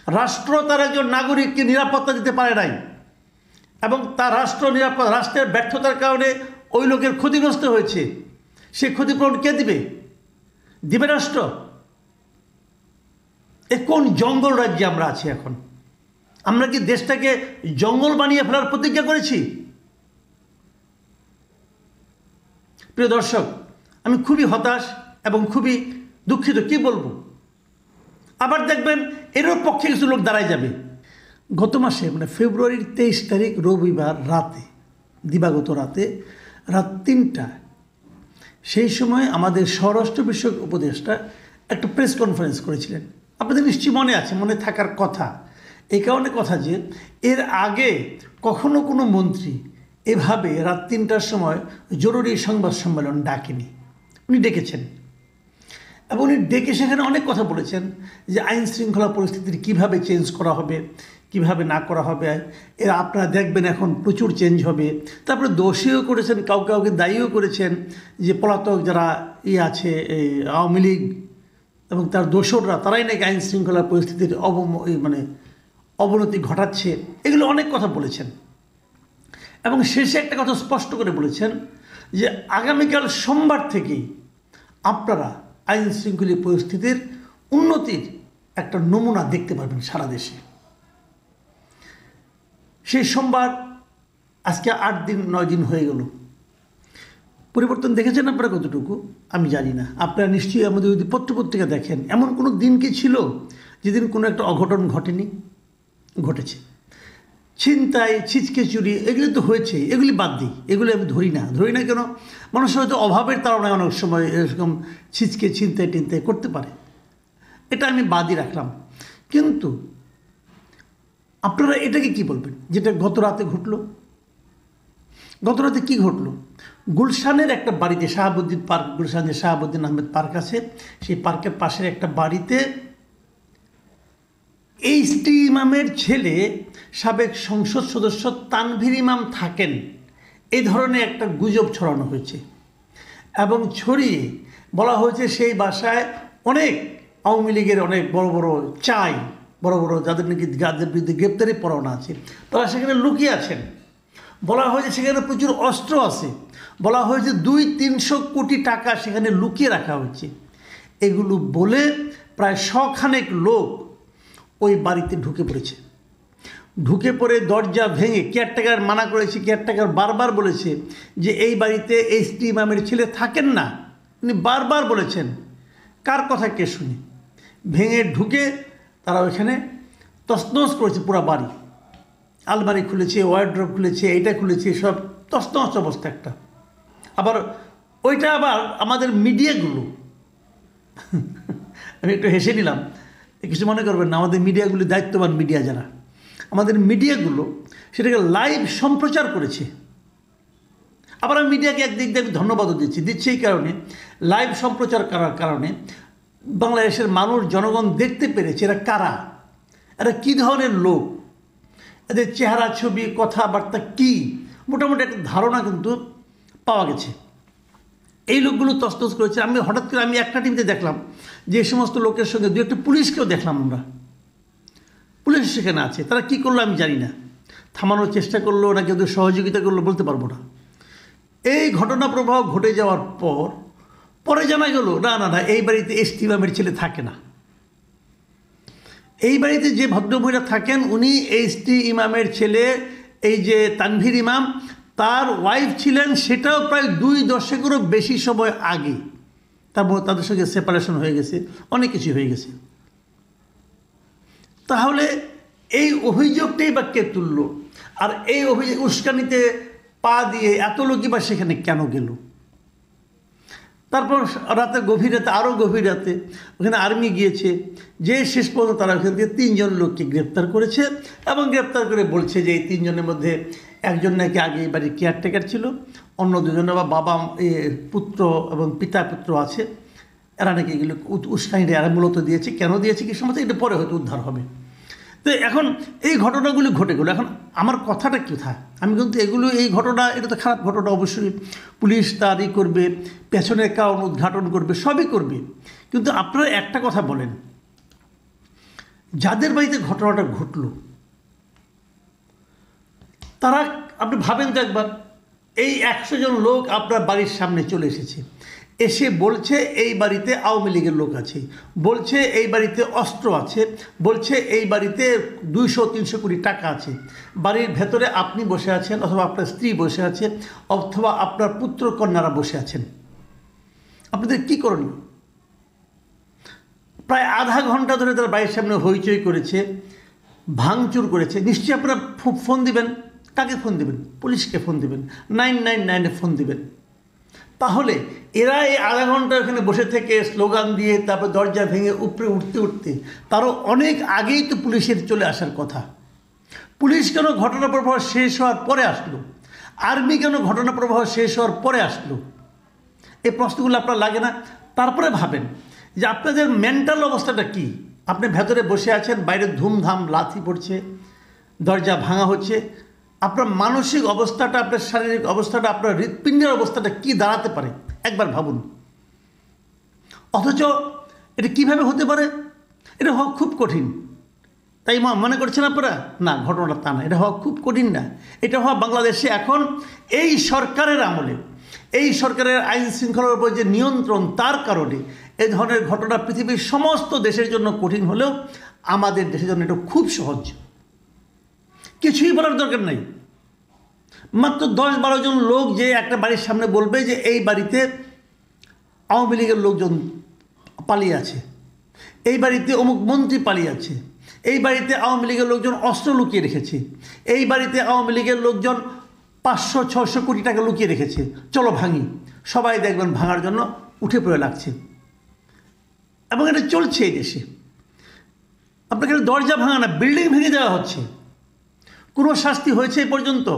রাষ্ট্র তার একজন নাগরিককে নিরাপত্তা দিতে পারে নাই এবং তার রাষ্ট্রের ব্যর্থতার কারণে ওই লোকের ক্ষতিগ্রস্ত হয়েছে, সে ক্ষতিপূরণ কে দিবে? দিবে রাষ্ট্র? এ কোন জঙ্গল রাজ্যে আমরা আছি এখন? আমরা কি দেশটাকে জঙ্গল বানিয়ে ফেলার প্রতিজ্ঞা করেছি? প্রিয় দর্শক, আমি খুবই হতাশ এবং খুবই দুঃখিত। কি বলবো? আবার দেখবেন এরও পক্ষে কিছু লোক দাঁড়ায় যাবে। গত মাসে মানে ফেব্রুয়ারির 23 তারিখ রবিবার রাতে, দিবাগত রাতে, রাত 3টায়, সেই সময় আমাদের স্বরাষ্ট্র বিষয়ক উপদেষ্টা একটা প্রেস কনফারেন্স করেছিলেন। আপনাদের নিশ্চয়ই মনে আছে, মনে থাকার কথা। এই কারণে কথা যে এর আগে কখনো কোনো মন্ত্রী এভাবে রাত 3টার সময় জরুরি সংবাদ সম্মেলন ডাকেনি। উনি ডেকেছেন এবং উনি ডেকে সেখানে অনেক কথা বলেছেন যে আইন শৃঙ্খলা পরিস্থিতির কীভাবে চেঞ্জ করা হবে, কিভাবে না করা হবে, এর আপনারা দেখবেন এখন প্রচুর চেঞ্জ হবে। তারপরে দোষীও করেছেন, কাউকে দায়ীও করেছেন যে পলাতক যারা আছে এই আওয়ামী লীগ এবং তার দোসররা, তারাই নাকি আইন শৃঙ্খলা পরিস্থিতির অবনতি ঘটাচ্ছে। এগুলো অনেক কথা বলেছেন এবং শেষে একটা কথা স্পষ্ট করে বলেছেন যে আগামীকাল সোমবার থেকেই আপনারা আইন শৃঙ্খলা পরিস্থিতির উন্নতির একটা নমুনা দেখতে পারবেন সারা দেশে। সেই সোমবার আজকে 8 দিন 9 দিন হয়ে গেল। পরিবর্তন দেখেছেন আপনারা কতটুকু আমি জানি না। আপনারা নিশ্চয়ই আমাদের যদি পত্রপত্রিকা দেখেন, এমন কোনো দিন কি ছিল যেদিন কোনো একটা অঘটন ঘটেনি? ঘটেছে। ছিনতাই, ছিচকে চুরি, এগুলি তো হয়েছে। এগুলি বাদ দিই, এগুলি আমি ধরি না। কেন? মানুষের হয়তো অভাবের তাড়নায় অনেক সময় এরকম ছিচকে ছিনতাই টিনতাই করতে পারে, এটা আমি বাদই রাখলাম। কিন্তু আপনারা এটাকে কি বলবেন যেটা গত রাতে ঘটলো? গত রাতে কী ঘটলো? গুলশানের একটা বাড়িতে, শাহাবুদ্দিন পার্ক, গুলশানের শাহাবুদ্দিন আহমেদ পার্ক আছে, সেই পার্কের পাশের একটা বাড়িতে এইচটি ইমামের ছেলে সাবেক সংসদ সদস্য তানভীর ইমাম থাকেন, এই ধরনের একটা গুজব ছড়ানো হয়েছে এবং ছড়িয়ে বলা হয়েছে সেই বাসায় অনেক আওয়ামী লীগের অনেক বড় বড় যাদের নাকি যাদের বিরুদ্ধে গ্রেপ্তারি পরোয়ানা আছে, তারা সেখানে লুকিয়ে আছেন। বলা হয়েছে সেখানে প্রচুর অস্ত্র আছে। বলা হয়েছে 200-300 কোটি টাকা সেখানে লুকিয়ে রাখা হয়েছে। এগুলো বলে প্রায় 100 খানেক লোক ওই বাড়িতে ঢুকে পড়ে দরজা ভেঙে, কেয়ারটেকার মানা করেছে, কেয়ারটেকার বারবার বলেছে যে এই বাড়িতে এইচটি ইমামের ছেলে থাকেন না। উনি বারবার বলেছেন, কার কথা কে শুনি। ভেঙে ঢুকে তারা ওইখানে তছনছ করেছে পুরো বাড়ি। আলমারি খুলেছে, ওয়ার্ড্রপ খুলেছে, এইটা খুলেছে, সব তছনছ অবস্থা একটা। আবার ওইটা আবার আমাদের মিডিয়াগুলো আমি একটু হেসে নিলাম, কিছু মনে করবেন না, আমাদের মিডিয়াগুলো দায়িত্ববান মিডিয়া যারা, আমাদের মিডিয়াগুলো সেটাকে লাইভ সম্প্রচার করেছে। আবার আমি মিডিয়াকে একদিক দিয়ে আমি ধন্যবাদও দিচ্ছি এই কারণে, লাইভ সম্প্রচার করার কারণে বাংলাদেশের মানুষ, জনগণ দেখতে পেরেছে এরা কারা, এরা কী ধরনের লোক, এদের চেহারা, ছবি, কথাবার্তা কী, মোটামুটি একটা ধারণা কিন্তু পাওয়া গেছে। এই লোকগুলো তছনছ করেছে। আমি হঠাৎ করে একটা টিভিতে দেখলাম যে সমস্ত লোকের সঙ্গে 2-1 পুলিশকেও দেখলাম আমরা, পুলিশ সেখানে আছে। তারা কি করলো আমি জানি না, থামানোর চেষ্টা করলো নাকি ওদের সহযোগিতা করলো বলতে পারবো না। এই ঘটনা প্রবাহ ঘটে যাওয়ার পরে জানা গেল না এই বাড়িতে এইচটি ইমামের ছেলে থাকে না। এই বাড়িতে যে ভদ্রমহিলা থাকেন উনি এইচটি ইমামের ছেলে, এই যে তানভীর ইমাম, তার ওয়াইফ ছিলেন, সেটাও প্রায় 2 দশকেরও বেশি সময় আগে। তারপর তাদের সঙ্গে সেপারেশন হয়ে গেছে, অনেক কিছু হয়ে গেছে। তাহলে এই অভিযোগটাই বা কে তুলল? আর এই অভিযোগ উস্কানিতে পা দিয়ে এত লোকই বা সেখানে কেন গেল? তারপর গভীর রাতে, আরও গভীর রাতে ওখানে আর্মি গিয়েছে, যে শেষ পর্যন্ত তারা ওখান থেকে 3 জন লোককে গ্রেপ্তার করেছে এবং গ্রেপ্তার করে বলছে যে এই 3 জনের মধ্যে একজন নাকি আগে এই বাড়ির কেয়ারটেকার ছিল, অন্য 2 জন বা বাবা পুত্র এবং পিতা পুত্র আছে, এরা নাকি এগুলো উস্কানিটা এরা মূলত দিয়েছে। কেন দিয়েছে কি সমস্যা, এটা পরে হয়তো উদ্ধার হবে। তো এখন এই ঘটনাগুলি ঘটে গেলো। এখন আমার কথাটা কোথায়? আমি কিন্তু এই ঘটনা, এটা তো খারাপ ঘটনা, অবশ্যই পুলিশ তারই করবে, পেছনের কারণ উদ্ঘাটন করবে, সবই করবে। কিন্তু আপনারা একটা কথা বলেন যাদের বাড়িতে ঘটনাটা ঘটলো তারা, আপনি ভাবেন তো একবার, এই 100 জন লোক আপনার বাড়ির সামনে চলে এসেছে, এসে বলছে এই বাড়িতে আওয়ামী লীগের লোক আছে, বলছে এই বাড়িতে অস্ত্র আছে, বলছে এই বাড়িতে 200-300 কোটি টাকা আছে। বাড়ির ভেতরে আপনি বসে আছেন, অথবা আপনার স্ত্রী বসে আছে, অথবা আপনার পুত্র কন্যারা বসে আছেন। আপনাদের কি করণীয়? প্রায় আধা ঘন্টা ধরে তারা বাড়ির সামনে হইচই করেছে, ভাঙচুর করেছে। নিশ্চয়ই আপনারা ফোন দিবেন। কাকে ফোন দেবেন? পুলিশকে ফোন দেবেন, 999-এ ফোন দিবেন। তাহলে এরা এই আধা ঘন্টা ওখানে বসে থেকে স্লোগান দিয়ে তারপর দরজা ভেঙে উপরে উঠতে উঠতে তারও অনেক আগেই তো পুলিশের চলে আসার কথা। পুলিশ কেন ঘটনা প্রবাহ শেষ হওয়ার পরে আসলো? আর্মি কেন ঘটনা প্রবাহ শেষ হওয়ার পরে আসলো? এই প্রশ্নগুলো আপনার লাগে না? তারপরে ভাবেন যে আপনাদের মেন্টাল অবস্থাটা কি। আপনি ভেতরে বসে আছেন, বাইরে ধুমধাম লাথি পড়ছে, দরজা ভাঙা হচ্ছে, আপনার মানসিক অবস্থাটা, আপনার শারীরিক অবস্থাটা, আপনার হৃৎপিণ্ডের অবস্থাটা কি দাঁড়াতে পারে একবার ভাবুন। অথচ এটা কিভাবে হতে পারে? এটা হওয়া খুব কঠিন, তাই মনে করছেন আপনারা? না, ঘটনাটা তা না, এটা হওয়া খুব কঠিন না। এটা হওয়া বাংলাদেশে এখন এই সরকারের আমলে, এই সরকারের আইন শৃঙ্খলার উপর যে নিয়ন্ত্রণ, তার কারণে এই ধরনের ঘটনা পৃথিবীর সমস্ত দেশের জন্য কঠিন হলেও আমাদের দেশের জন্য এটা খুব সহজ। কিছুই বলার দরকার নেই। মাত্র 10-12 জন লোক যে একটা বাড়ির সামনে বলবে যে এই বাড়িতে আওয়ামী লীগের লোকজন পালিয়ে আছে, এই বাড়িতে অমুক মন্ত্রী পালিয়ে আছে, এই বাড়িতে আওয়ামী লীগের লোকজন অস্ত্র লুকিয়ে রেখেছে, এই বাড়িতে আওয়ামী লীগের লোকজন 500-600 কোটি টাকা লুকিয়ে রেখেছে, চলো ভাঙি। সবাই দেখবেন ভাঙার জন্য উঠে পড়ে লাগছে, এবং এটা চলছে এই দেশে। আপনাকে দরজা ভাঙা না, বিল্ডিং ভেঙে দেওয়া হচ্ছে। কোনো শাস্তি হয়েছে এ পর্যন্ত?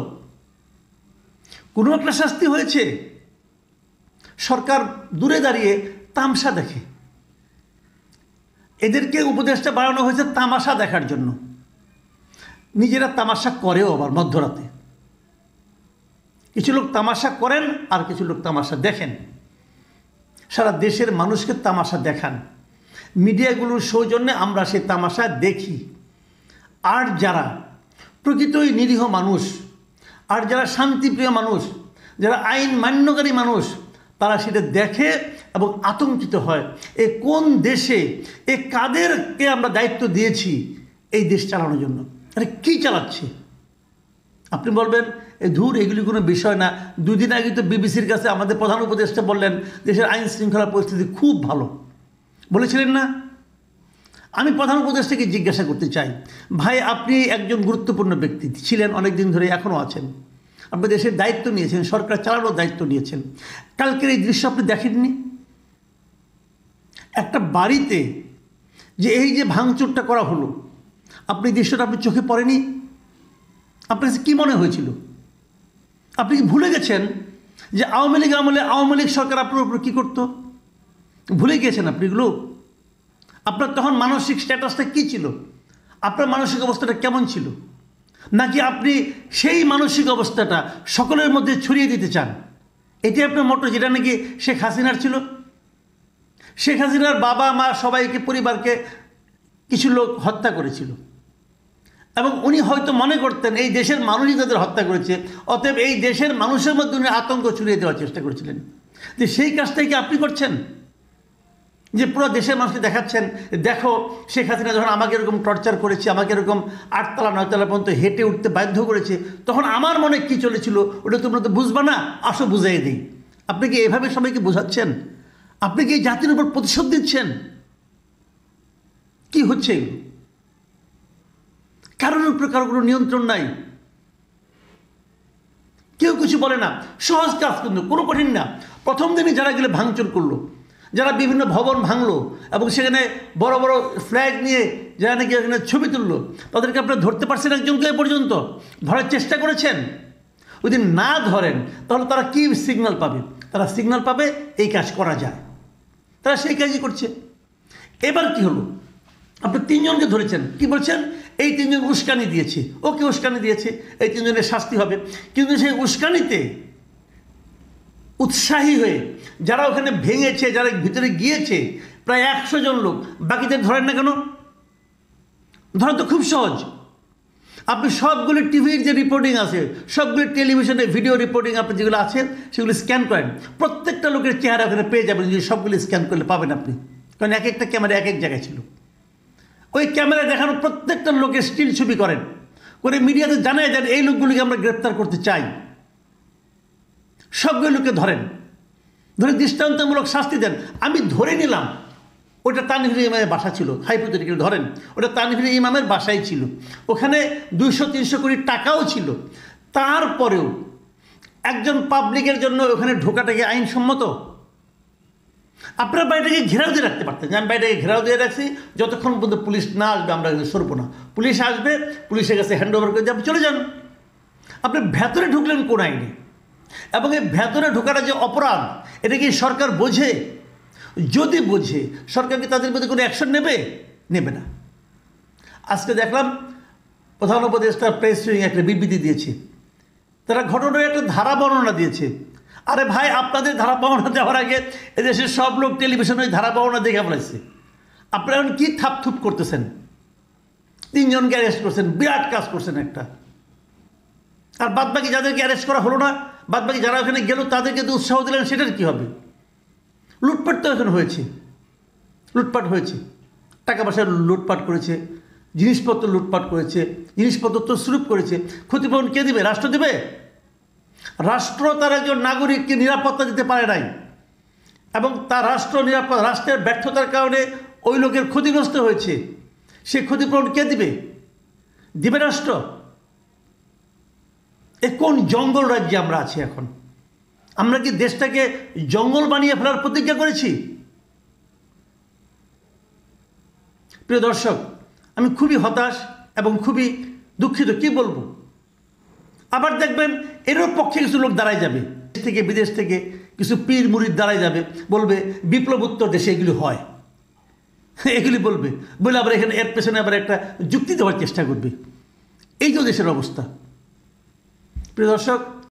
কোনো একটা শাস্তি হয়েছে? সরকার দূরে দাঁড়িয়ে তামাশা দেখে। এদেরকে উপদেশটা বাড়ানো হয়েছে তামাশা দেখার জন্য। নিজেরা তামাশা করেও আবার মধ্যরাতে। কিছু লোক তামাশা করেন আর কিছু লোক তামাশা দেখেন। সারা দেশের মানুষকে তামাশা দেখান। মিডিয়াগুলোর সৌজন্যে আমরা সেই তামাশা দেখি। আর যারা প্রকৃতই নিরীহ মানুষ, আর যারা শান্তিপ্রিয় মানুষ, যারা আইন মান্যকারী মানুষ, তারা সেটা দেখে এবং আতঙ্কিত হয়। এ কোন দেশে, এ কাদেরকে আমরা দায়িত্ব দিয়েছি এই দেশ চালানোর জন্য? আরে কী চালাচ্ছে? আপনি বলবেন এ ধুর, এগুলি কোনো বিষয় না। 2 দিন আগে তো বিবিসির কাছে আমাদের প্রধান উপদেষ্টা বললেন দেশের আইন শৃঙ্খলা পরিস্থিতি খুব ভালো, বলেছিলেন না? আমি প্রধান উপদেষ্টাকে জিজ্ঞাসা করতে চাই, ভাই আপনি একজন গুরুত্বপূর্ণ ব্যক্তি ছিলেন, অনেক দিন ধরে এখনও আছেন, আপনি দেশের দায়িত্ব নিয়েছেন, সরকার চালানোর দায়িত্ব নিয়েছেন, কালকের এই দৃশ্য আপনি দেখেননি? একটা বাড়িতে যে এই যে ভাঙচুরটা করা হলো, আপনি দৃশ্যটা আপনি চোখে পড়েনি? আপনার কাছে কী মনে হয়েছিল? আপনি কি ভুলে গেছেন যে আওয়ামী লীগ আমলে আওয়ামী লীগ সরকার আপনার উপর কী করতো? ভুলে গিয়েছেন আপনি এগুলো? আপনার তখন মানসিক স্ট্যাটাসটা কী ছিল? আপনার মানসিক অবস্থাটা কেমন ছিল? নাকি আপনি সেই মানসিক অবস্থাটা সকলের মধ্যে ছড়িয়ে দিতে চান? এটি আপনার মোটো, যেটা নাকি শেখ হাসিনার ছিল। শেখ হাসিনার বাবা মা সবাইকে, পরিবারকে কিছু লোক হত্যা করেছিল, এবং উনি হয়তো মনে করতেন এই দেশের মানুষই তাদের হত্যা করেছে, অতএব এই দেশের মানুষের মধ্যে উনি আতঙ্ক ছড়িয়ে দেওয়ার চেষ্টা করেছিলেন। যে সেই কাজটাই কি আপনি করছেন? যে পুরো দেশের মানুষকে দেখাচ্ছেন, দেখো শেখ হাসিনা যখন আমাকে এরকম টর্চার করেছে, আমাকে এরকম 8 তলা 9 তলা পর্যন্ত হেঁটে উঠতে বাধ্য করেছে, তখন আমার মনে কী চলেছিল ওটা তোমরা তো বুঝবা না, আসো বুঝাই দিই। আপনি কি এভাবে সবাইকে বোঝাচ্ছেন? আপনি কি এই জাতির উপর প্রতিশোধ দিচ্ছেন? কি হচ্ছে এগুলো? কারোর উপরে কারো কোনো নিয়ন্ত্রণ নাই, কেউ কিছু বলে না। সহজ কাজ, কিন্তু কোনো কঠিন না। প্রথম দিনই যারা গেলে ভাঙচুর করলো, যারা বিভিন্ন ভবন ভাঙলো এবং সেখানে বড় বড় ফ্ল্যাগ নিয়ে যারা নাকি এখানে ছবি তুললো, তাদেরকে আপনারা ধরতে পারছেন একজনকে? এ পর্যন্ত ধরার চেষ্টা করেছেন? যদি না ধরেন তাহলে তারা কি সিগন্যাল পাবে? তারা সিগন্যাল পাবে এই কাজ করা যায়, তারা সেই কাজই করছে। এবার কি হলো? আপনি 3 জনকে ধরেছেন, কি বলছেন? এই 3 জন উস্কানি দিয়েছে, ওকে উস্কানি দিয়েছে, এই 3 জনের শাস্তি হবে। কিন্তু সেই উস্কানিতে উৎসাহী হয়ে যারা ওখানে ভেঙেছে, যারা ভিতরে গিয়েছে, প্রায় 100 জন লোক, বাকিদের ধরেন না কেন? ধরা তো খুব সহজ। আপনি সবগুলি টিভির যে রিপোর্টিং আছে, সবগুলি টেলিভিশনে ভিডিও রিপোর্টিং আপনি যেগুলো আছে সেগুলো স্ক্যান করেন, প্রত্যেকটা লোকের চেহারা ওখানে পেয়ে যাবেন। যদি সবগুলি স্ক্যান করলে পাবেন আপনি, কারণ এক একটা ক্যামেরা এক এক জায়গায় ছিল। ওই ক্যামেরায় দেখানো প্রত্যেকটা লোকের স্টিল ছবি করেন, করে মিডিয়াতে জানায় যান এই লোকগুলিকে আমরা গ্রেপ্তার করতে চাই। সবগুলো লোককে ধরে দৃষ্টান্তমূলক শাস্তি দেন। আমি ধরে নিলাম ওটা তানভীর ইমামের বাসা ছিল, হাইপোথেটিক্যালি ধরেন ওটা তানভীর ইমামের বাসাই ছিল, ওখানে 200-300 কোটি টাকাও ছিল। তারপরেও একজন পাবলিকের জন্য ওখানে ঢোকাটাকে আইনসম্মত? আপনারা বাড়িটাকে ঘেরাও দিয়ে রাখতে পারতেন। আমি বাড়িটাকে ঘেরাও দিয়ে রাখছি, যতক্ষণ পর্যন্ত পুলিশ না আসবে আমরা সরবো না। পুলিশ আসবে, পুলিশের কাছে হ্যান্ড ওভার করে যাবে, চলে যান। আপনি ভেতরে ঢুকলেন কোন আইনে? এবং এই ভেতরে ঢোকাটা যে অপরাধ, এটা কি সরকার বোঝে? যদি বোঝে, সরকার কি তাদের মধ্যে কোনো অ্যাকশন নেবে না। আজকে দেখলাম প্রধান উপদেষ্টা প্রেস উইং একটা বিবৃতি দিয়েছে, তারা ঘটনার একটা ধারা বর্ণনা দিয়েছে। আরে ভাই, আপনাদের ধারা বর্ণনা দেওয়ার আগে এদেশের সব লোক টেলিভিশনে ওই ধারা বর্ণনা দেখে ফেলাইছে। আপনারা এখন কী থাপথুপ করতেছেন? 3 জনকে অ্যারেস্ট করছেন, বিরাট কাজ করছেন একটা। আর বাদবাকি যাদেরকে অ্যারেস্ট করা হলো না, বাদবাকি যারা ওখানে গেল তাদেরকে তো উৎসাহ দিলেন, সেটার কী হবে? লুটপাট তো এখন হয়েছে, লুটপাট হয়েছে, টাকা পয়সা লুটপাট করেছে, জিনিসপত্র লুটপাট করেছে, জিনিসপত্র তছরূপ করেছে। ক্ষতিপূরণ কে দেবে? রাষ্ট্র দেবে? রাষ্ট্র তার একজন নাগরিককে নিরাপত্তা দিতে পারে নাই, এবং তার রাষ্ট্রের ব্যর্থতার কারণে ওই লোকের ক্ষতিগ্রস্ত হয়েছে, সে ক্ষতিপূরণ কে দিবে? দিবে রাষ্ট্র? এ কোন জঙ্গল রাজ্যে আমরা আছি এখন? আমরা কি দেশটাকে জঙ্গল বানিয়ে ফেলার প্রতিজ্ঞা করেছি? প্রিয় দর্শক, আমি খুবই হতাশ এবং খুবই দুঃখিত। কি বলবো? আবার দেখবেন এরও পক্ষে কিছু লোক দাঁড়ায় যাবে, দেশ থেকে বিদেশ থেকে কিছু পীর মুরিদ দাঁড়ায় যাবে, বলবে বিপ্লবোত্তর দেশে এগুলি হয়, এগুলি বলবে, বলে আবার এখানে এর পেছনে আবার একটা যুক্তি দেওয়ার চেষ্টা করবে। এই তো দেশের অবস্থা। প্রিয় দর্শক,